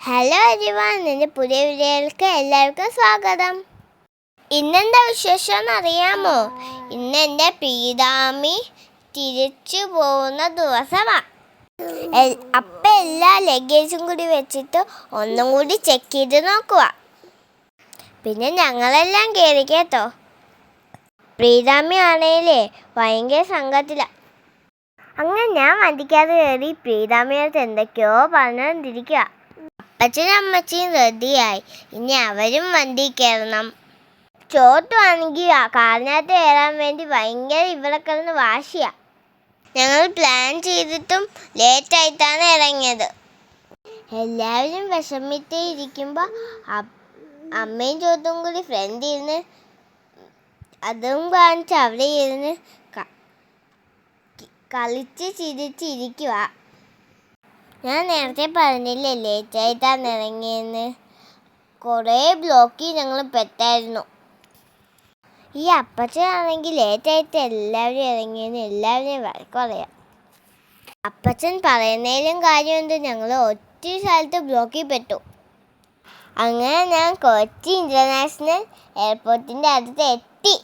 Hello everyone, എൻ്റെ പുതിയ വീഡിയോയിലേക്ക് എല്ലാവർക്കും സ്വാഗതം. ഇന്നെന്താ വിശേഷം എന്നറിയാമോ? ഇന്ന് എൻ്റെ പ്രീതാമി തിരിച്ചു പോകുന്ന ദിവസമാണ്. അപ്പം എല്ലാ ലഗേജും കൂടി വെച്ചിട്ട് ഒന്നും കൂടി ചെക്ക് ചെയ്ത് നോക്കുക. പിന്നെ ഞങ്ങളെല്ലാം കയറി കേട്ടോ. പ്രീതാമി ആണേലേ ഭയങ്കര സംഘത്തിലാണ്. അങ്ങനെ ഞാൻ വണ്ടിക്കകത്ത് കയറി പ്രീതാമിയുടെ എന്തൊക്കെയോ പറഞ്ഞുകൊണ്ടിരിക്കുക. അച്ഛനും അമ്മച്ചിയും റെഡിയായി. ഇനി അവരും വണ്ടി കയറണം. ചോട്ടുവാണെങ്കിൽ കാറിനകത്ത് കയറാൻ വേണ്ടി ഭയങ്കര ഇവിടെ കിടന്ന് വാശിയാണ്. ഞങ്ങൾ പ്ലാൻ ചെയ്തിട്ടും ലേറ്റായിട്ടാണ് ഇറങ്ങിയത്. എല്ലാവരും വിഷമിത്തേ ഇരിക്കുമ്പോൾ അമ്മയും ചോട്ടും കൂടി ഫ്രണ്ടിൽ ഇരുന്ന് അതും കാണിച്ച് അവിടെ ഇരുന്ന് കളിച്ച് ചിരിച്ചിരിക്കുക. ഞാൻ നേരത്തെ പറഞ്ഞില്ലേ ലേറ്റായിട്ടാണ് ഇറങ്ങിയെന്ന്. കുറേ ബ്ലോക്കിൽ ഞങ്ങൾ പെട്ടായിരുന്നു. ഈ അപ്പച്ചനാണെങ്കിൽ ലേറ്റായിട്ട് എല്ലാവരും ഇറങ്ങിയെന്ന് എല്ലാവരെയും വഴക്കറിയാം. അപ്പച്ചൻ പറയുന്നതിലും കാര്യമുണ്ട്. ഞങ്ങൾ ഒത്തിരി സ്ഥലത്ത് ബ്ലോക്കിൽ പെട്ടു. അങ്ങനെ ഞാൻ കൊച്ചി ഇൻ്റർനാഷണൽ എയർപോർട്ടിൻ്റെ അടുത്ത് എത്തി.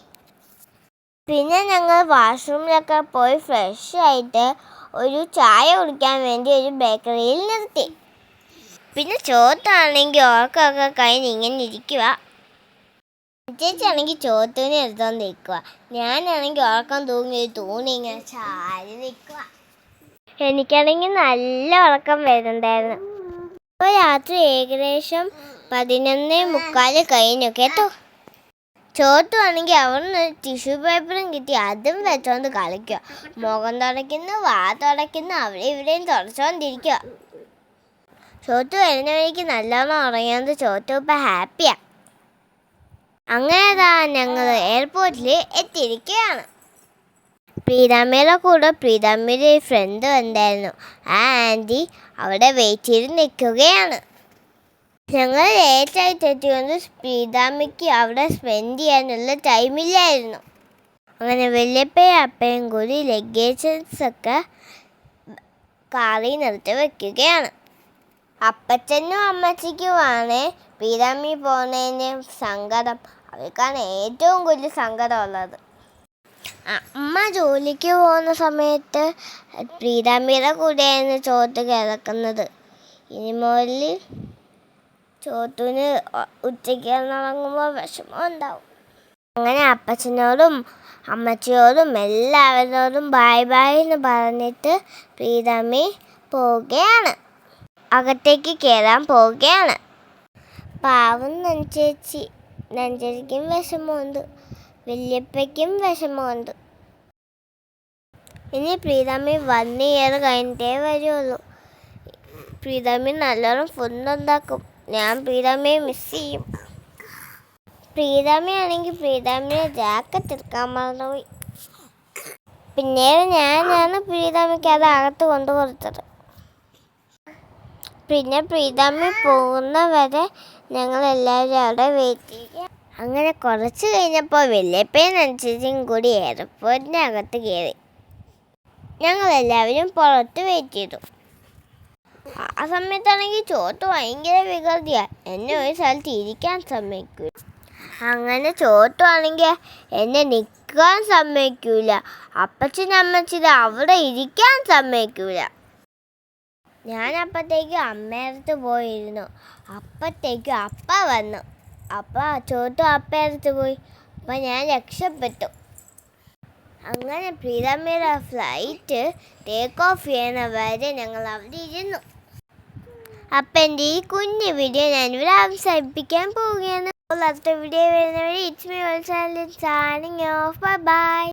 പിന്നെ ഞങ്ങൾ വാഷ്റൂമിലൊക്കെ പോയി ഫ്രഷ് ആയിട്ട് ഒരു ചായ കുടിക്കാൻ വേണ്ടി ഒരു ബേക്കറിയിൽ നിർത്തി. പിന്നെ ചോട്ടാണെങ്കിൽ ഉറക്കമൊക്കെ കഴിഞ്ഞ് ഇങ്ങനെ ഇരിക്കുക. ചേച്ചിയാണെങ്കിൽ ചോത്തിനെ എടുത്തോണ്ടിരിക്കുക. ഞാനാണെങ്കിൽ ഉറക്കം തൂങ്ങി ഇങ്ങനെ ചാരി നിൽക്കുക. എനിക്കാണെങ്കിൽ നല്ല ഉറക്കം വരുന്നുണ്ടായിരുന്നു. ഇപ്പോൾ രാത്രി ഏകദേശം 11:45 കഴിഞ്ഞു കേട്ടോ. ചോട്ടുവാണെങ്കിൽ അവിടുന്ന് ടിഷ്യൂ പേപ്പറും കിട്ടി. അതും വെച്ചോണ്ട് കളിക്കുക. മുഖം തുടയ്ക്കുന്നു, വാ തുടയ്ക്കുന്നു, അവിടെ ഇവിടെയും തുടച്ചുകൊണ്ടിരിക്കുക. ചോട്ടു വരുന്ന വഴിക്ക് നല്ലോണം ഉറങ്ങിയത് ചോട്ടു ഇപ്പം ഹാപ്പിയാണ്. അങ്ങനെ ഞങ്ങൾ എയർപോർട്ടിൽ എത്തിയിരിക്കുകയാണ്. പ്രീതാമ്മയുടെ കൂടെ പ്രീതാമ്മയുടെ ഫ്രണ്ട് ഉണ്ടായിരുന്നു. ആ ആൻറ്റി അവിടെ വെയിറ്റ് ചെയ്ത് നിൽക്കുകയാണ്. ഞങ്ങൾ ലേറ്റായിട്ട് എത്തിക്കൊണ്ട് പ്രീതാമ്മയ്ക്ക് അവിടെ സ്പെൻഡ് ചെയ്യാനുള്ള ടൈമില്ലായിരുന്നു. അങ്ങനെ വല്യപ്പയും അപ്പയും കൂടി ലഗേജസൊക്കെ കാറിൽ നിർത്തി വയ്ക്കുകയാണ്. അപ്പച്ചനും അമ്മച്ചിക്കുമാണ് പ്രീതാമ്മി പോകുന്നതിന് സങ്കടം. അവർക്കാണ് ഏറ്റവും കൂടുതൽ സങ്കടമുള്ളത്. അമ്മ ജോലിക്ക് പോകുന്ന സമയത്ത് പ്രീതാമ്മിയുടെ കൂടെയായിരുന്നു ചോട്ട് കിടക്കുന്നത്. ഇനി മുതൽ ചോട്ടുവിന് ഉച്ചയ്ക്ക് കിടന്നുറങ്ങുമ്പോൾ വിഷമം ഉണ്ടാവും. അങ്ങനെ അപ്പച്ചനോടും അമ്മച്ചിയോടും എല്ലാവരോടും ബായ് ബായ് എന്ന് പറഞ്ഞിട്ട് പ്രീതാമ്മി പോവുകയാണ്. അകത്തേക്ക് കയറാൻ പോവുകയാണ്. പാവം നഞ്ചേച്ചിക്കും വിഷമമുണ്ട്, വല്യപ്പയ്ക്കും വിഷമമുണ്ട്. ഇനി പ്രീതാമ്മി 1 ഇയർ കഴിഞ്ഞിട്ടേ വരുള്ളൂ. പ്രീതാമ്മി നല്ലോണം ഫുഡ് ഉണ്ടാക്കും. ഞാൻ പ്രീതാമ്മയെ മിസ് ചെയ്യും. പ്രീതാമ്മയാണെങ്കിൽ പ്രീതാമ്മയെ ജാക്കറ്റ് എടുക്കാൻ മറന്നുപോയി. പിന്നീട് ഞാനാണ് പ്രീതാമ്മയ്ക്ക് അത് അകത്ത് കൊണ്ടു കൊടുത്തത്. പിന്നെ പ്രീതാമ്മി പോകുന്ന വരെ ഞങ്ങളെല്ലാവരും അവിടെ വെയിറ്റ് ചെയ്യുക. അങ്ങനെ കുറച്ച് കഴിഞ്ഞപ്പോൾ വല്യപ്പയും അനുസരിച്ചും കൂടി എയർപോർട്ടിൻ്റെ അകത്ത് കയറി. ഞങ്ങളെല്ലാവരും പുറത്ത് വെയിറ്റ് ചെയ്തു. ആ സമയത്താണെങ്കിൽ ചോട്ട് ഭയങ്കര വികൃതിയാണ്. എന്നെ ഒരു സ്ഥലത്ത് ഇരിക്കാൻ സമ്മതിക്കൂല. അങ്ങനെ ചോട്ടാണെങ്കിൽ എന്നെ നിൽക്കാൻ സമ്മതിക്കൂല. അപ്പച്ചനമ്മച്ചിത് അവിടെ ഇരിക്കാൻ സമ്മതിക്കൂല. ഞാൻ അപ്പത്തേക്കും അമ്മയടുത്ത് പോയിരുന്നു. അപ്പത്തേക്കും അപ്പ വന്നു. ചോട്ടും അപ്പയടുത്ത് പോയി. അപ്പം ഞാൻ രക്ഷപ്പെട്ടു. അങ്ങനെ പ്രീതാമ്മയുടെ ഫ്ലൈറ്റ് ടേക്ക് ഓഫ് ചെയ്യുന്ന വരെ ഞങ്ങൾ അവിടെ ഇരുന്നു. അപ്പം എൻ്റെ ഈ കുഞ്ഞു വീഡിയോ ഞാനിവിടെ അവസാനിപ്പിക്കാൻ പോവുകയാണ്. അടുത്ത വീഡിയോ വരുന്നവരെ it's me also signing off. Bye bye.